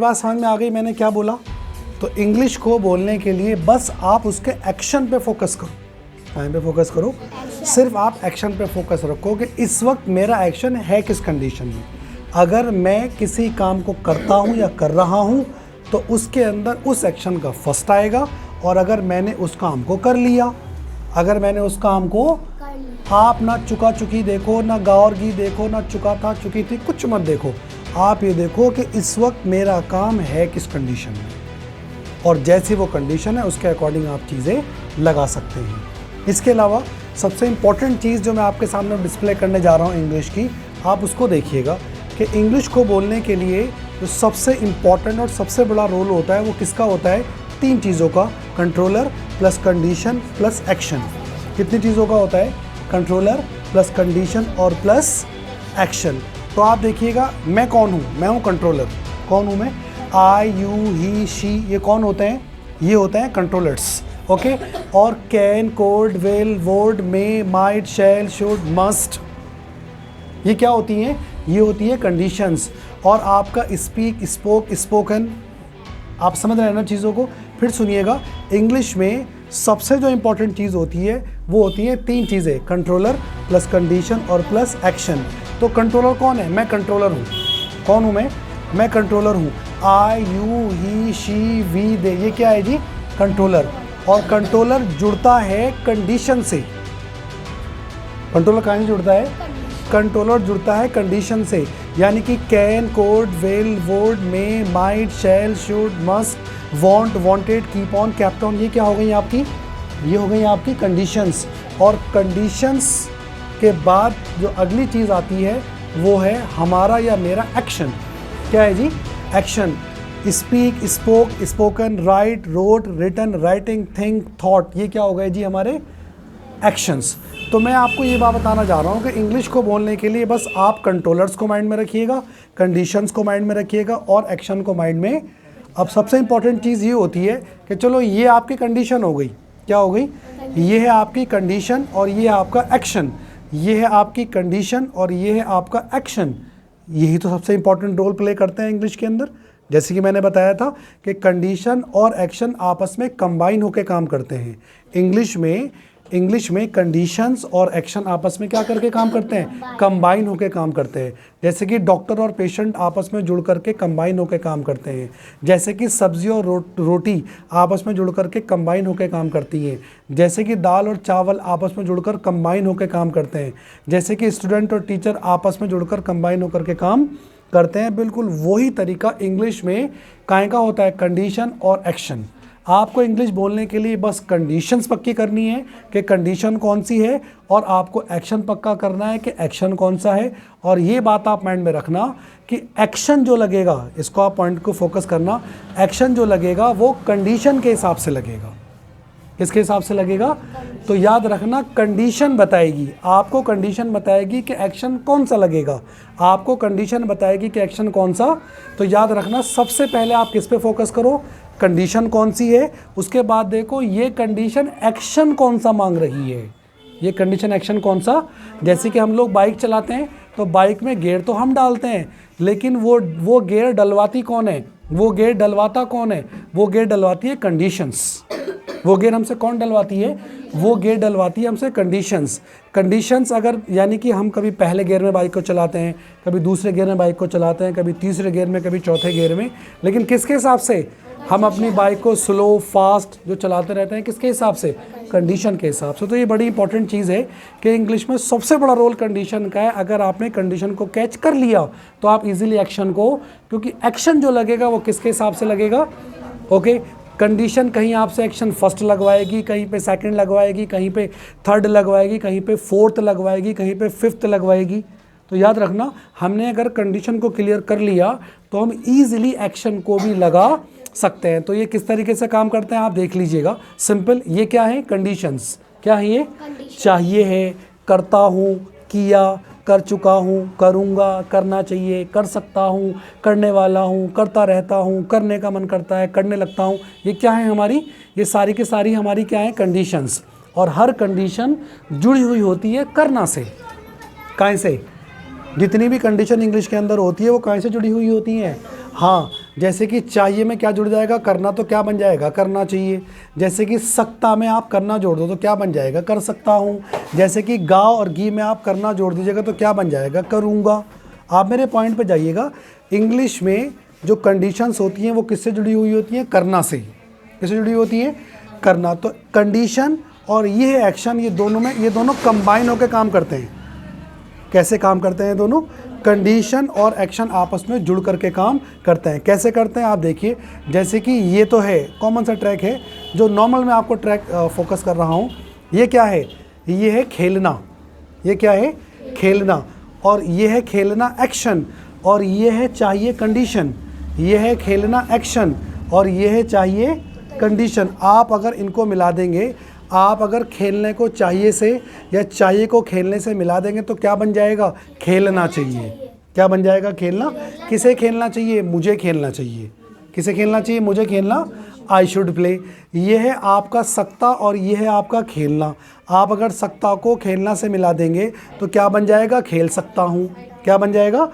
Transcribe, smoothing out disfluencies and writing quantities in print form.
बात समझ में आ गई मैंने क्या बोला? तो इंग्लिश को बोलने के लिए बस आप उसके एक्शन पे फोकस करो। कहाँ पे फोकस करो? सिर्फ आप एक्शन पे फोकस रखो कि इस वक्त मेरा एक्शन है किस कंडीशन में। अगर मैं किसी काम को करता हूँ या कर रहा हूँ तो उसके अंदर उस एक्शन का फर्स्ट आएगा, और अगर मैंने उस काम को कर लिया, अगर मैंने उस काम को, आप ना चुका चुकी देखो, ना गाओरगी देखो, ना चुका था चुकी थी, कुछ मत देखो। आप ये देखो कि इस वक्त मेरा काम है किस कंडीशन में, और जैसी वो कंडीशन है उसके अकॉर्डिंग आप चीज़ें लगा सकते हैं। इसके अलावा सबसे इम्पॉर्टेंट चीज़ जो मैं आपके सामने डिस्प्ले करने जा रहा हूँ इंग्लिश की, आप उसको देखिएगा कि इंग्लिश को बोलने के लिए जो सबसे इम्पॉर्टेंट और सबसे बड़ा रोल होता है वो किसका होता है? 3 चीज़ों का, controller plus condition plus action. कितनी चीज़ों का होता है? कंट्रोलर प्लस कंडीशन और प्लस एक्शन। तो आप देखिएगा मैं कौन हूँ? मैं हूँ कंट्रोलर। कौन हूँ मैं? आई, यू, ही, शी, ये कौन होते हैं? ये होते हैं कंट्रोलर्स। ओके। और can, could, will, would, may, might, shall, should, must, ये क्या होती हैं? ये होती है कंडीशंस। और आपका स्पीक, स्पोक, स्पोकन, आप समझ रहे हैं ना चीज़ों को? फिर सुनिएगा, इंग्लिश में सबसे जो इंपॉर्टेंट चीज़ होती है वो होती है 3 चीज़ें, कंट्रोलर प्लस कंडीशन और प्लस एक्शन। तो कंट्रोलर कौन है? मैं कंट्रोलर हूँ। कौन हूँ मैं? मैं कंट्रोलर हूँ। आई, यू, ही, शी, वी, दे, ये क्या है जी? कंट्रोलर। और कंट्रोलर जुड़ता है कंडीशन से। कंट्रोलर कहाँ से जुड़ता है? कंट्रोलर जुड़ता है कंडीशन से, यानी कि can, could, will, would, may, might, shall, should, must, want, wanted, keep on, kept on, ये क्या हो गई आपकी? ये हो गई आपकी कंडीशंस। और कंडीशंस के बाद जो अगली चीज़ आती है वो है हमारा या मेरा एक्शन। क्या है जी? Action. Speak, spoke, spoken, write, wrote, written, writing, think, thought, ये क्या हो गए जी हमारे एक्शंस। तो मैं आपको ये बात बताना चाह रहा हूँ कि इंग्लिश को बोलने के लिए बस आप कंट्रोलर्स को माइंड में रखिएगा, कंडीशंस को माइंड में रखिएगा और एक्शन को माइंड में। अब सबसे इंपॉर्टेंट चीज़ ये होती है कि चलो ये आपकी कंडीशन हो गई। क्या हो गई? ये है आपकी कंडीशन और ये है आपका एक्शन। ये है आपकी कंडीशन और ये है आपका एक्शन। यही तो सबसे इंपॉर्टेंट रोल प्ले करते हैं इंग्लिश के अंदर। जैसे कि मैंने बताया था कि कंडीशन और एक्शन आपस में कंबाइन होकर काम करते हैं। इंग्लिश में कंडीशंस और एक्शन आपस में क्या करके काम करते हैं? कंबाइन होकर काम करते हैं। जैसे कि डॉक्टर और पेशेंट आपस में जुड़ करके कंबाइन होकर काम करते हैं। जैसे कि सब्जी और रोटी आपस में जुड़ करके कंबाइन होकर काम करती हैं। जैसे कि दाल और चावल आपस में जुड़कर कंबाइन होकर काम करते हैं। जैसे कि स्टूडेंट और टीचर आपस में जुड़कर कंबाइन होकर के काम करते हैं। बिल्कुल वही तरीका इंग्लिश में काहे का होता है? कंडीशन और एक्शन। आपको इंग्लिश बोलने के लिए बस कंडीशंस पक्की करनी है कि कंडीशन कौन सी है, और आपको एक्शन पक्का करना है कि एक्शन कौन सा है। और ये बात आप माइंड में रखना कि एक्शन जो लगेगा, इसको आप पॉइंट को फोकस करना, एक्शन जो लगेगा वो कंडीशन के हिसाब से लगेगा। किसके हिसाब से लगेगा? तो याद रखना, कंडीशन बताएगी आपको, कंडीशन बताएगी कि एक्शन कौन सा लगेगा। आपको कंडीशन बताएगी कि एक्शन कौन सा। तो याद रखना, सबसे पहले आप किस पे फोकस करो? कंडीशन कौन सी है, उसके बाद देखो ये कंडीशन एक्शन कौन सा मांग रही है। ये कंडीशन एक्शन कौन सा? जैसे कि हम लोग बाइक चलाते हैं तो बाइक में गियर तो हम डालते हैं, लेकिन वो गियर डलवाती कौन है? वो गियर डलवाता कौन है? वो गियर डलवाती है कंडीशंस। वो गियर हमसे कौन डलवाती है? वो गियर डलवाती है हमसे कंडीशंस। कंडीशंस अगर, यानी कि हम कभी पहले गियर में बाइक को चलाते हैं, कभी दूसरे गियर में बाइक को चलाते हैं, कभी तीसरे गियर में, कभी चौथे गियर में, लेकिन किसके हिसाब से? हम अपनी बाइक को स्लो फास्ट जो चलाते रहते हैं, किसके हिसाब से? कंडीशन के हिसाब से। तो ये बड़ी इंपॉर्टेंट चीज़ है कि इंग्लिश में सबसे बड़ा रोल कंडीशन का है। अगर आपने कंडीशन को कैच कर लिया तो आप इजीली एक्शन को, क्योंकि एक्शन जो लगेगा वो किसके हिसाब से लगेगा? ओके। कंडीशन कहीं आपसे एक्शन फर्स्ट लगवाएगी, कहीं पे सेकंड लगवाएगी, कहीं पे थर्ड लगवाएगी, कहीं पे फोर्थ लगवाएगी, कहीं पे फिफ्थ लगवाएगी। तो याद रखना, हमने अगर कंडीशन को क्लियर कर लिया तो हम ईजिली एक्शन को भी लगा सकते हैं। तो ये किस तरीके से काम करते हैं आप देख लीजिएगा। सिंपल, ये क्या है? कंडीशंस। क्या है ये? चाहिए है, करता हूँ, किया, कर चुका हूँ, करूँगा, करना चाहिए, कर सकता हूँ, करने वाला हूँ, करता रहता हूँ, करने का मन करता है, करने लगता हूँ। ये क्या है हमारी? ये सारी की सारी हमारी क्या है? कंडीशंस। और हर कंडीशन जुड़ी हुई होती है करना से। काहे से? जितनी भी कंडीशन इंग्लिश के अंदर होती है वो काहे से जुड़ी हुई होती हैं? हाँ, जैसे कि चाहिए में क्या जुड़ जाएगा, करना, तो क्या बन जाएगा, करना चाहिए। जैसे कि सकता में आप करना जोड़ दो तो क्या बन जाएगा, कर सकता हूँ। जैसे कि गाँव और घी में आप करना जोड़ दीजिएगा तो क्या बन जाएगा, करूँगा। आप मेरे पॉइंट पे जाइएगा। इंग्लिश में जो कंडीशंस होती हैं वो किससे जुड़ी हुई होती हैं, करना से। किससे जुड़ी होती हैं, करना। तो कंडीशन और ये एक्शन, ये दोनों कंबाइन होकर काम करते हैं। कैसे काम करते हैं दोनों, कंडीशन और एक्शन आपस में जुड़ करके काम करते हैं। कैसे करते हैं आप देखिए। जैसे कि ये तो है कॉमन सा ट्रैक है, जो नॉर्मल मैं आपको ट्रैक फोकस कर रहा हूँ। ये क्या है, ये है खेलना। ये क्या है, खेलना। और ये है खेलना एक्शन, और ये है चाहिए कंडीशन। ये है खेलना एक्शन और ये है चाहिए कंडीशन। आप अगर इनको मिला देंगे, आप अगर खेलने को चाहिए से या चाहिए को खेलने से मिला देंगे तो क्या बन जाएगा, खेलना चाहिए। क्या बन जाएगा, खेलना। किसे खेलना चाहिए, मुझे खेलना चाहिए। किसे खेलना चाहिए, मुझे खेलना। I should play. ये है आपका सकता और ये है आपका खेलना। आप अगर सकता को खेलना से मिला देंगे तो क्या बन जाएगा, खेल सकता हूँ। क्या बन जाएगा,